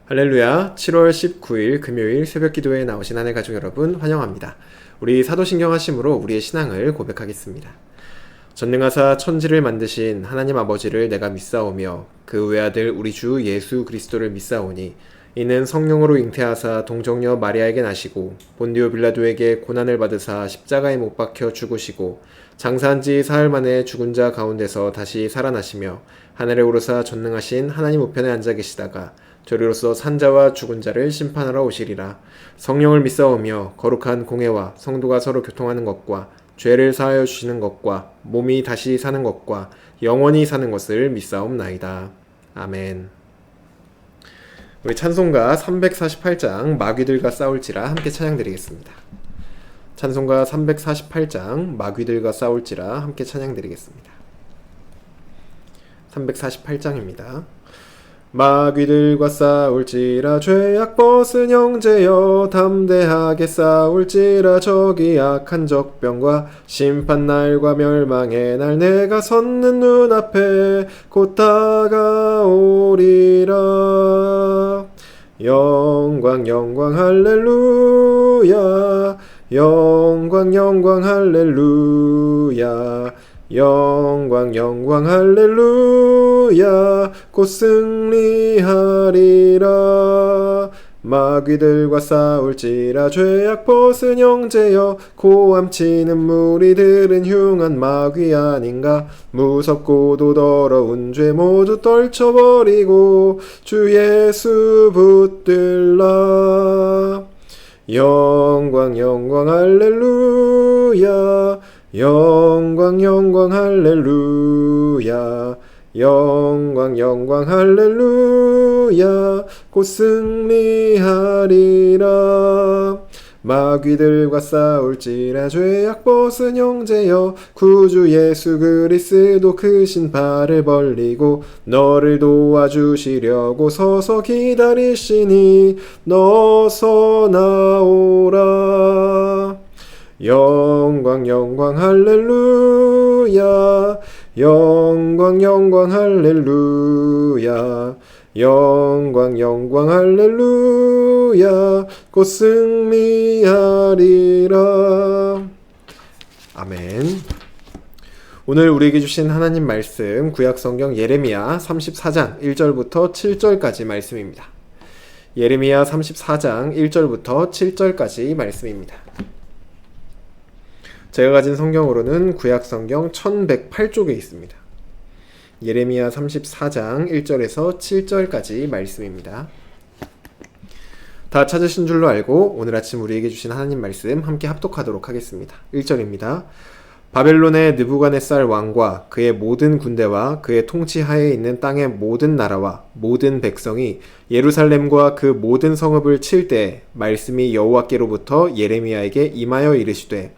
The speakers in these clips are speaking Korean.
할렐루야. 7월 19일 금요일 새벽 기도에 나오신 하늘 가족 여러분 환영합니다. 우리 사도신경 하심으로 우리의 신앙을 고백하겠습니다. 전능하사 천지를 만드신 하나님 아버지를 내가 믿사오며 그 외아들 우리 주 예수 그리스도를 믿사오니 이는 성령으로 잉태하사 동정녀 마리아에게 나시고 본디오 빌라도에게 고난을 받으사 십자가에 못 박혀 죽으시고 장사한 지 사흘 만에 죽은 자 가운데서 다시 살아나시며 하늘에 오르사 전능하신 하나님 우편에 앉아 계시다가 저리로서 산자와 죽은 자를 심판하러 오시리라. 성령을 믿사오며 거룩한 공회와 성도가 서로 교통하는 것과 죄를 사하여 주시는 것과 몸이 다시 사는 것과 영원히 사는 것을 믿사옵나이다. 아멘. 우리 찬송가 348장 마귀들과 싸울지라 함께 찬양드리겠습니다. 찬송가 348장 마귀들과 싸울지라 함께 찬양드리겠습니다. 348장입니다. 마귀들과 싸울지라 죄악 벗은 형제여 담대하게 싸울지라 적이 악한 적병과 심판날과 멸망의 날 내가 섰는 눈앞에 곧 다가오리라. 영광 영광 할렐루야 영광 영광 할렐루야 영광 영광 할렐루야 곧 승리하리라. 마귀들과 싸울지라 죄악 벗은 형제여 고함치는 무리들은 흉한 마귀 아닌가. 무섭고도 더러운 죄 모두 떨쳐버리고 주 예수 붙들라. 영광 영광 할렐루야 영광 영광 할렐루야 영광 영광 할렐루야 곧 승리하리라. 마귀들과 싸울지라 죄악 벗은 형제여 구주 예수 그리스도 크신 발을 벌리고 너를 도와주시려고 서서 기다리시니 너서 나오라. 영광 영광 할렐루야 영광 영광 할렐루야 영광 영광 할렐루야 곧 승리하리라. 아멘. 오늘 우리에게 주신 하나님 말씀 구약성경 예레미야 34장 1절부터 7절까지 말씀입니다. 예레미야 34장 1절부터 7절까지 말씀입니다. 제가 가진 성경으로는 구약성경 1108쪽에 있습니다. 예레미야 34장 1절에서 7절까지 말씀입니다. 다 찾으신 줄로 알고 오늘 아침 우리에게 주신 하나님 말씀 함께 합독하도록 하겠습니다. 1절입니다. 바벨론의 느부갓네살 왕과 그의 모든 군대와 그의 통치하에 있는 땅의 모든 나라와 모든 백성이 예루살렘과 그 모든 성읍을 칠 때 말씀이 여호와께로부터 예레미야에게 임하여 이르시되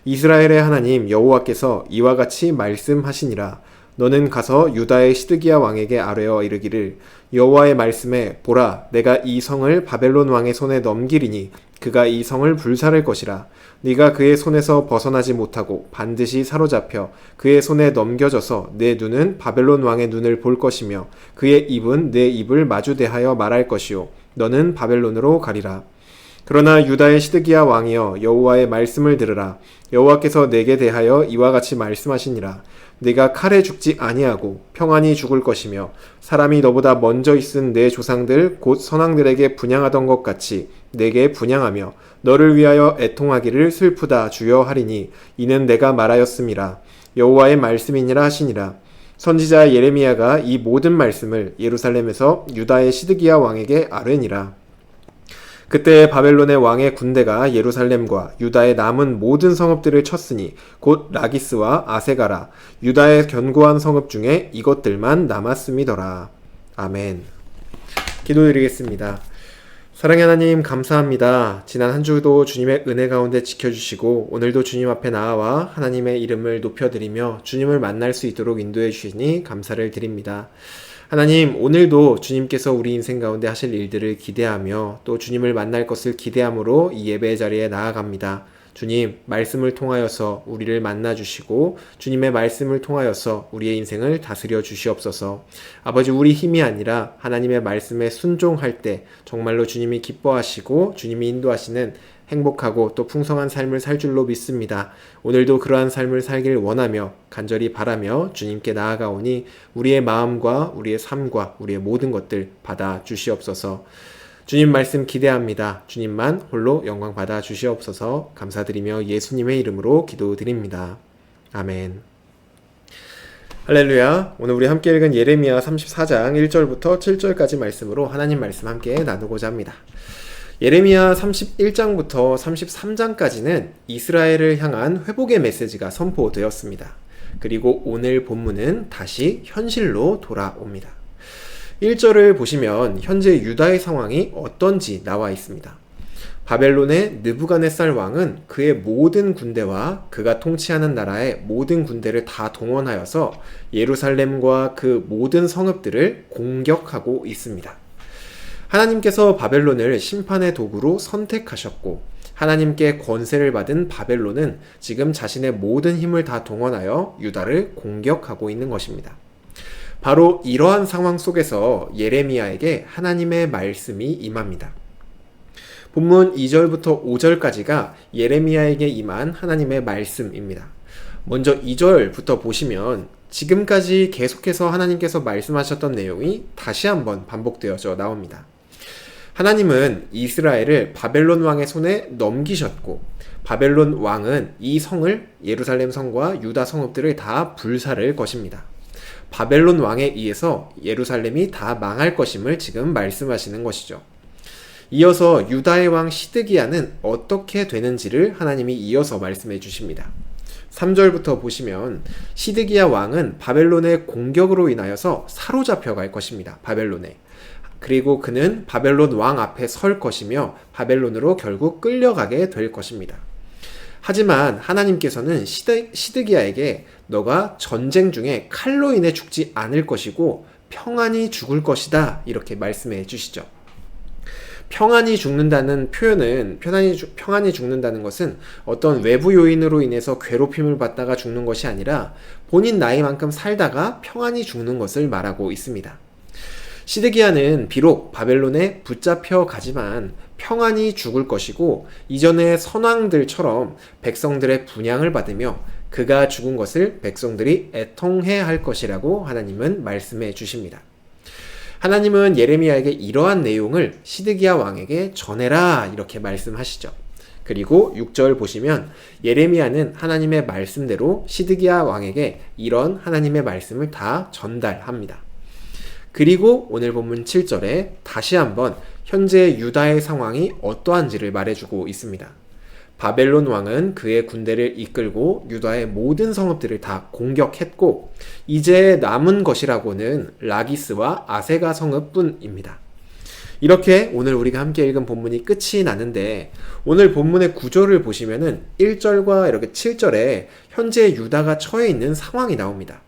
이스라엘의 하나님 여호와께서 이와 같이 말씀하시니라. 너는 가서 유다의 시드기야 왕에게 아뢰어 이르기를 여호와의 말씀에 보라 내가 이 성을 바벨론 왕의 손에 넘기리니 그가 이 성을 불살을 것이라. 네가 그의 손에서 벗어나지 못하고 반드시 사로잡혀 그의 손에 넘겨져서 내 눈은 바벨론 왕의 눈을 볼 것이며 그의 입은 내 입을 마주대하여 말할 것이요 너는 바벨론으로 가리라. 그러나 유다의 시드기야 왕이여 여호와의 말씀을 들으라. 여호와께서 내게 대하여 이와 같이 말씀하시니라. 네가 칼에 죽지 아니하고 평안히 죽을 것이며 사람이 너보다 먼저 있은 내 조상들 곧 선왕들에게 분향하던 것 같이 내게 분향하며 너를 위하여 애통하기를 슬프다 주여 하리니 이는 내가 말하였음이라. 여호와의 말씀이니라 하시니라. 선지자 예레미야가 이 모든 말씀을 예루살렘에서 유다의 시드기야 왕에게 아뢰니라. 그때 바벨론의 왕의 군대가 예루살렘과 유다의 남은 모든 성읍들을 쳤으니 곧 라기스와 아세가라 유다의 견고한 성읍 중에 이것들만 남았음이더라. 아멘. 기도드리겠습니다. 사랑의 하나님 감사합니다. 지난 한 주도 주님의 은혜 가운데 지켜주시고 오늘도 주님 앞에 나아와 하나님의 이름을 높여드리며 주님을 만날 수 있도록 인도해 주시니 감사를 드립니다. 하나님, 오늘도 주님께서 우리 인생 가운데 하실 일들을 기대하며 또 주님을 만날 것을 기대함으로 이 예배의 자리에 나아갑니다. 주님, 말씀을 통하여서 우리를 만나주시고 주님의 말씀을 통하여서 우리의 인생을 다스려 주시옵소서. 아버지, 우리 힘이 아니라 하나님의 말씀에 순종할 때 정말로 주님이 기뻐하시고 주님이 인도하시는 행복하고 또 풍성한 삶을 살 줄로 믿습니다. 오늘도 그러한 삶을 살길 원하며 간절히 바라며 주님께 나아가오니 우리의 마음과 우리의 삶과 우리의 모든 것들 받아 주시옵소서. 주님 말씀 기대합니다. 주님만 홀로 영광 받아 주시옵소서. 감사드리며 예수님의 이름으로 기도드립니다. 아멘. 할렐루야. 오늘 우리 함께 읽은 예레미야 34장 1절부터 7절까지 말씀으로 하나님 말씀 함께 나누고자 합니다. 예레미야 31장부터 33장까지는 이스라엘을 향한 회복의 메시지가 선포되었습니다. 그리고 오늘 본문은 다시 현실로 돌아옵니다. 1절을 보시면 현재 유다의 상황이 어떤지 나와 있습니다. 바벨론의 느부갓네살 왕은 그의 모든 군대와 그가 통치하는 나라의 모든 군대를 다 동원하여서 예루살렘과 그 모든 성읍들을 공격하고 있습니다. 하나님께서 바벨론을 심판의 도구로 선택하셨고 하나님께 권세를 받은 바벨론은 지금 자신의 모든 힘을 다 동원하여 유다를 공격하고 있는 것입니다. 바로 이러한 상황 속에서 예레미야에게 하나님의 말씀이 임합니다. 본문 2절부터 5절까지가 예레미야에게 임한 하나님의 말씀입니다. 먼저 2절부터 보시면 지금까지 계속해서 하나님께서 말씀하셨던 내용이 다시 한번 반복되어져 나옵니다. 하나님은 이스라엘을 바벨론 왕의 손에 넘기셨고 바벨론 왕은 이 성을, 예루살렘 성과 유다 성읍들을 다 불살을 것입니다. 바벨론 왕에 의해서 예루살렘이 다 망할 것임을 지금 말씀하시는 것이죠. 이어서 유다의 왕 시드기야는 어떻게 되는지를 하나님이 이어서 말씀해 주십니다. 3절부터 보시면 시드기야 왕은 바벨론의 공격으로 인하여서 사로잡혀 갈 것입니다. 바벨론에. 그리고 그는 바벨론 왕 앞에 설 것이며 바벨론으로 결국 끌려가게 될 것입니다. 하지만 하나님께서는 시드기야에게 너가 전쟁 중에 칼로 인해 죽지 않을 것이고 평안히 죽을 것이다 이렇게 말씀해 주시죠. 평안히 죽는다는 표현은 평안히 죽는다는 것은 어떤 외부 요인으로 인해서 괴롭힘을 받다가 죽는 것이 아니라 본인 나이만큼 살다가 평안히 죽는 것을 말하고 있습니다. 시드기야는 비록 바벨론에 붙잡혀 가지만 평안히 죽을 것이고 이전의 선왕들처럼 백성들의 분향을 받으며 그가 죽은 것을 백성들이 애통해 할 것이라고 하나님은 말씀해 주십니다. 하나님은 예레미야에게 이러한 내용을 시드기야 왕에게 전해라 이렇게 말씀하시죠. 그리고 6절 보시면 예레미야는 하나님의 말씀대로 시드기야 왕에게 이런 하나님의 말씀을 다 전달합니다. 그리고 오늘 본문 7절에 다시 한번 현재 유다의 상황이 어떠한지를 말해주고 있습니다. 바벨론 왕은 그의 군대를 이끌고 유다의 모든 성읍들을 다 공격했고 이제 남은 것이라고는 라기스와 아세가 성읍뿐입니다. 이렇게 오늘 우리가 함께 읽은 본문이 끝이 나는데 오늘 본문의 구조를 보시면은 1절과 이렇게 7절에 현재 유다가 처해 있는 상황이 나옵니다.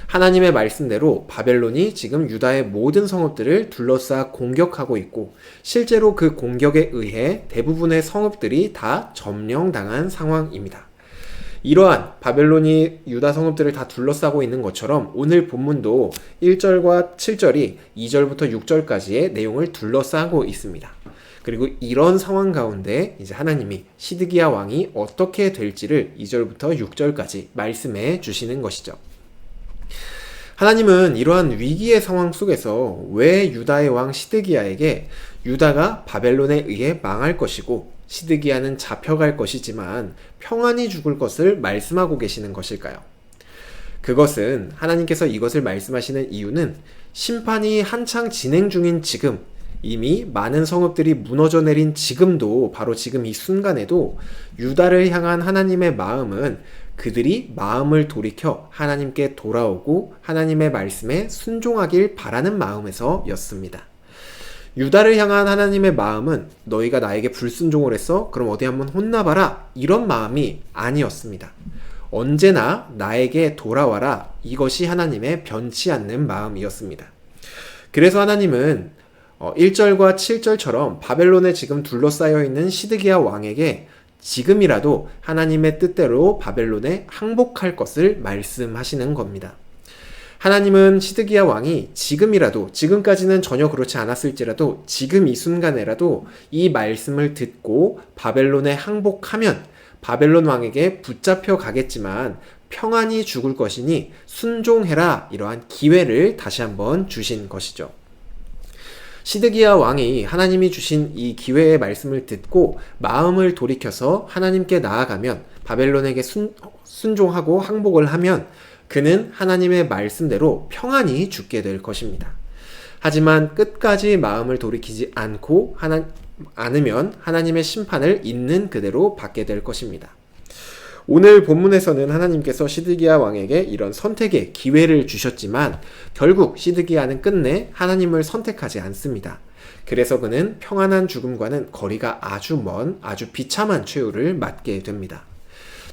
하나님의 말씀대로 바벨론이 지금 유다의 모든 성읍들을 둘러싸 공격하고 있고 실제로 그 공격에 의해 대부분의 성읍들이 다 점령당한 상황입니다. 이러한 바벨론이 유다 성읍들을 다 둘러싸고 있는 것처럼 오늘 본문도 1절과 7절이 2절부터 6절까지의 내용을 둘러싸고 있습니다. 그리고 이런 상황 가운데 이제 하나님이 시드기야 왕이 어떻게 될지를 2절부터 6절까지 말씀해 주시는 것이죠. 하나님은 이러한 위기의 상황 속에서 왜 유다의 왕 시드기야에게 유다가 바벨론에 의해 망할 것이고 시드기야는 잡혀갈 것이지만 평안히 죽을 것을 말씀하고 계시는 것일까요? 그것은 하나님께서 이것을 말씀하시는 이유는 심판이 한창 진행 중인 지금 이미 많은 성읍들이 무너져 내린 지금도 바로 지금 이 순간에도 유다를 향한 하나님의 마음은 그들이 마음을 돌이켜 하나님께 돌아오고 하나님의 말씀에 순종하길 바라는 마음에서였습니다. 유다를 향한 하나님의 마음은 너희가 나에게 불순종을 했어? 그럼 어디 한번 혼나봐라 이런 마음이 아니었습니다. 언제나 나에게 돌아와라 이것이 하나님의 변치 않는 마음이었습니다. 그래서 하나님은 1절과 7절처럼 바벨론에 지금 둘러싸여 있는 시드기야 왕에게 지금이라도 하나님의 뜻대로 바벨론에 항복할 것을 말씀하시는 겁니다. 하나님은 시드기야 왕이 지금이라도, 지금까지는 전혀 그렇지 않았을지라도 지금 이 순간에라도 이 말씀을 듣고 바벨론에 항복하면 바벨론 왕에게 붙잡혀 가겠지만 평안히 죽을 것이니 순종해라, 이러한 기회를 다시 한번 주신 것이죠. 시드기야 왕이 하나님이 주신 이 기회의 말씀을 듣고 마음을 돌이켜서 하나님께 나아가면, 바벨론에게 순종하고 항복을 하면 그는 하나님의 말씀대로 평안히 죽게 될 것입니다. 하지만 끝까지 마음을 돌이키지 않으면 하나님의 심판을 있는 그대로 받게 될 것입니다. 오늘 본문에서는 하나님께서 시드기야 왕에게 이런 선택의 기회를 주셨지만 결국 시드기야는 끝내 하나님을 선택하지 않습니다. 그래서 그는 평안한 죽음과는 거리가 아주 먼, 아주 비참한 최후를 맞게 됩니다.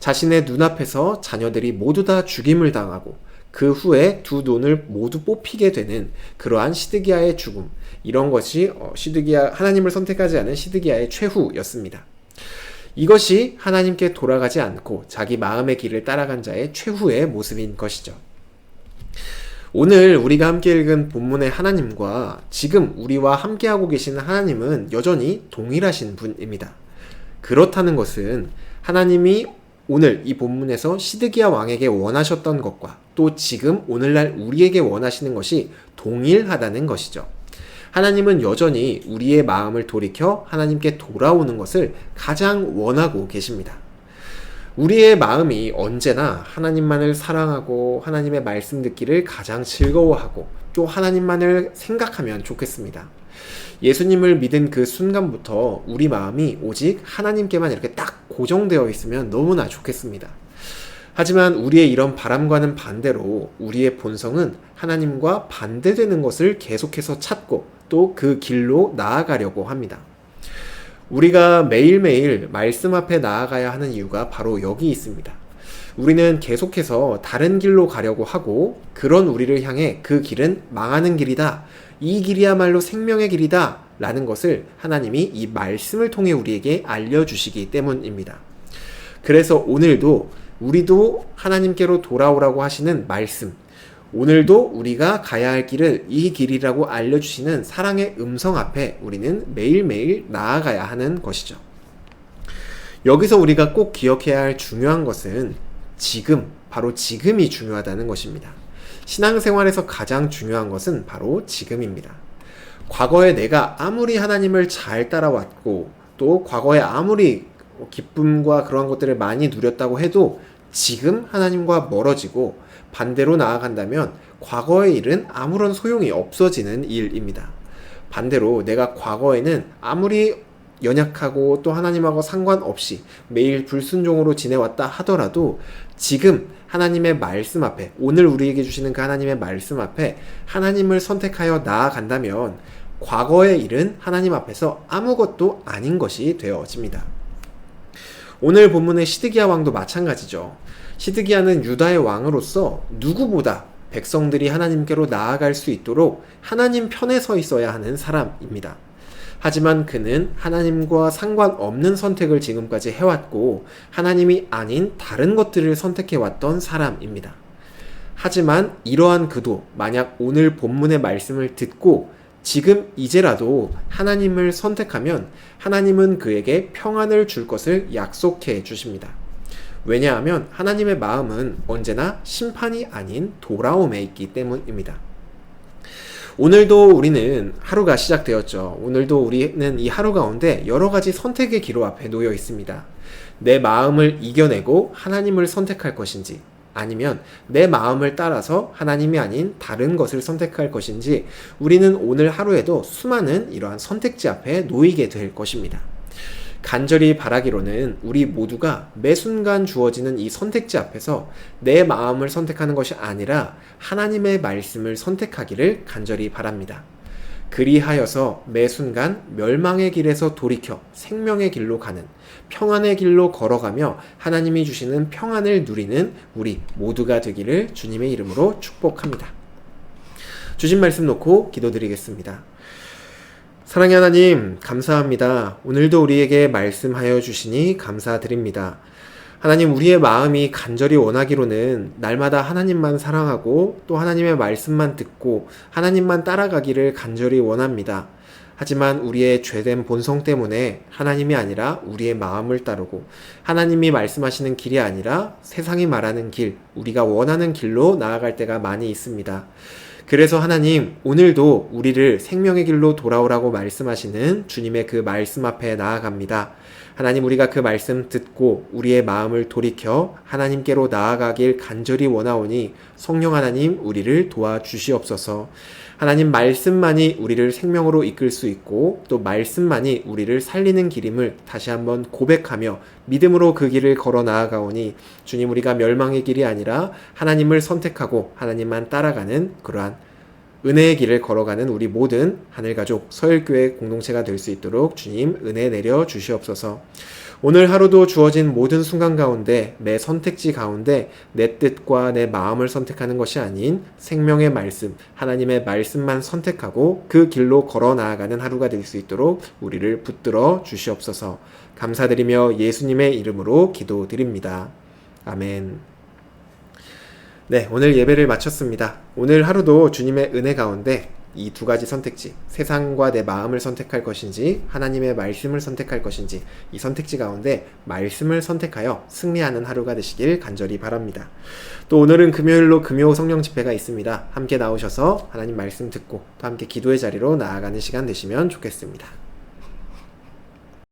자신의 눈앞에서 자녀들이 모두 다 죽임을 당하고 그 후에 두 눈을 모두 뽑히게 되는 그러한 시드기야의 죽음, 이런 것이 하나님을 선택하지 않은 시드기야의 최후였습니다. 이것이 하나님께 돌아가지 않고 자기 마음의 길을 따라간 자의 최후의 모습인 것이죠. 오늘 우리가 함께 읽은 본문의 하나님과 지금 우리와 함께하고 계시는 하나님은 여전히 동일하신 분입니다. 그렇다는 것은 하나님이 오늘 이 본문에서 시드기야 왕에게 원하셨던 것과 또 지금 오늘날 우리에게 원하시는 것이 동일하다는 것이죠. 하나님은 여전히 우리의 마음을 돌이켜 하나님께 돌아오는 것을 가장 원하고 계십니다. 우리의 마음이 언제나 하나님만을 사랑하고 하나님의 말씀 듣기를 가장 즐거워하고 또 하나님만을 생각하면 좋겠습니다. 예수님을 믿은 그 순간부터 우리 마음이 오직 하나님께만 이렇게 딱 고정되어 있으면 너무나 좋겠습니다. 하지만 우리의 이런 바람과는 반대로 우리의 본성은 하나님과 반대되는 것을 계속해서 찾고 또 그 길로 나아가려고 합니다. 우리가 매일매일 말씀 앞에 나아가야 하는 이유가 바로 여기 있습니다. 우리는 계속해서 다른 길로 가려고 하고 그런 우리를 향해 그 길은 망하는 길이다, 이 길이야말로 생명의 길이다 라는 것을 하나님이 이 말씀을 통해 우리에게 알려주시기 때문입니다. 그래서 오늘도 우리도 하나님께로 돌아오라고 하시는 말씀, 오늘도 우리가 가야 할 길을 이 길이라고 알려주시는 사랑의 음성 앞에 우리는 매일매일 나아가야 하는 것이죠. 여기서 우리가 꼭 기억해야 할 중요한 것은 지금, 바로 지금이 중요하다는 것입니다. 신앙생활에서 가장 중요한 것은 바로 지금입니다. 과거에 내가 아무리 하나님을 잘 따라왔고 또 과거에 아무리 기쁨과 그러한 것들을 많이 누렸다고 해도 지금 하나님과 멀어지고 반대로 나아간다면 과거의 일은 아무런 소용이 없어지는 일입니다. 반대로 내가 과거에는 아무리 연약하고 또 하나님하고 상관없이 매일 불순종으로 지내왔다 하더라도 지금 하나님의 말씀 앞에, 오늘 우리에게 주시는 그 하나님의 말씀 앞에 하나님을 선택하여 나아간다면 과거의 일은 하나님 앞에서 아무것도 아닌 것이 되어집니다. 오늘 본문의 시드기야 왕도 마찬가지죠. 시드기야는 유다의 왕으로서 누구보다 백성들이 하나님께로 나아갈 수 있도록 하나님 편에 서 있어야 하는 사람입니다. 하지만 그는 하나님과 상관없는 선택을 지금까지 해왔고 하나님이 아닌 다른 것들을 선택해왔던 사람입니다. 하지만 이러한 그도 만약 오늘 본문의 말씀을 듣고 지금 이제라도 하나님을 선택하면 하나님은 그에게 평안을 줄 것을 약속해 주십니다. 왜냐하면 하나님의 마음은 언제나 심판이 아닌 돌아옴에 있기 때문입니다. 오늘도 우리는 하루가 시작되었죠. 오늘도 우리는 이 하루 가운데 여러 가지 선택의 기로 앞에 놓여 있습니다. 내 마음을 이겨내고 하나님을 선택할 것인지, 아니면 내 마음을 따라서 하나님이 아닌 다른 것을 선택할 것인지, 우리는 오늘 하루에도 수많은 이러한 선택지 앞에 놓이게 될 것입니다. 간절히 바라기로는 우리 모두가 매 순간 주어지는 이 선택지 앞에서 내 마음을 선택하는 것이 아니라 하나님의 말씀을 선택하기를 간절히 바랍니다. 그리하여서 매 순간 멸망의 길에서 돌이켜 생명의 길로 가는, 평안의 길로 걸어가며 하나님이 주시는 평안을 누리는 우리 모두가 되기를 주님의 이름으로 축복합니다. 주신 말씀 놓고 기도드리겠습니다. 사랑의 하나님, 감사합니다. 오늘도 우리에게 말씀하여 주시니 감사드립니다. 하나님, 우리의 마음이 간절히 원하기로는 날마다 하나님만 사랑하고 또 하나님의 말씀만 듣고 하나님만 따라가기를 간절히 원합니다. 하지만 우리의 죄된 본성 때문에 하나님이 아니라 우리의 마음을 따르고 하나님이 말씀하시는 길이 아니라 세상이 말하는 길, 우리가 원하는 길로 나아갈 때가 많이 있습니다. 그래서 하나님, 오늘도 우리를 생명의 길로 돌아오라고 말씀하시는 주님의 그 말씀 앞에 나아갑니다. 하나님, 우리가 그 말씀 듣고 우리의 마음을 돌이켜 하나님께로 나아가길 간절히 원하오니 성령 하나님, 우리를 도와주시옵소서. 하나님, 말씀만이 우리를 생명으로 이끌 수 있고 또 말씀만이 우리를 살리는 길임을 다시 한번 고백하며 믿음으로 그 길을 걸어 나아가오니 주님, 우리가 멸망의 길이 아니라 하나님을 선택하고 하나님만 따라가는 그러한 은혜의 길을 걸어가는 우리 모든 하늘가족 서열교회 공동체가 될 수 있도록 주님 은혜 내려 주시옵소서. 오늘 하루도 주어진 모든 순간 가운데 내 선택지 가운데 내 뜻과 내 마음을 선택하는 것이 아닌 생명의 말씀, 하나님의 말씀만 선택하고 그 길로 걸어 나아가는 하루가 될 수 있도록 우리를 붙들어 주시옵소서. 감사드리며 예수님의 이름으로 기도드립니다. 아멘. 네, 오늘 예배를 마쳤습니다. 오늘 하루도 주님의 은혜 가운데 이 두 가지 선택지, 세상과 내 마음을 선택할 것인지 하나님의 말씀을 선택할 것인지 이 선택지 가운데 말씀을 선택하여 승리하는 하루가 되시길 간절히 바랍니다. 또 오늘은 금요일로 금요 성령 집회가 있습니다. 함께 나오셔서 하나님 말씀 듣고 또 함께 기도의 자리로 나아가는 시간 되시면 좋겠습니다.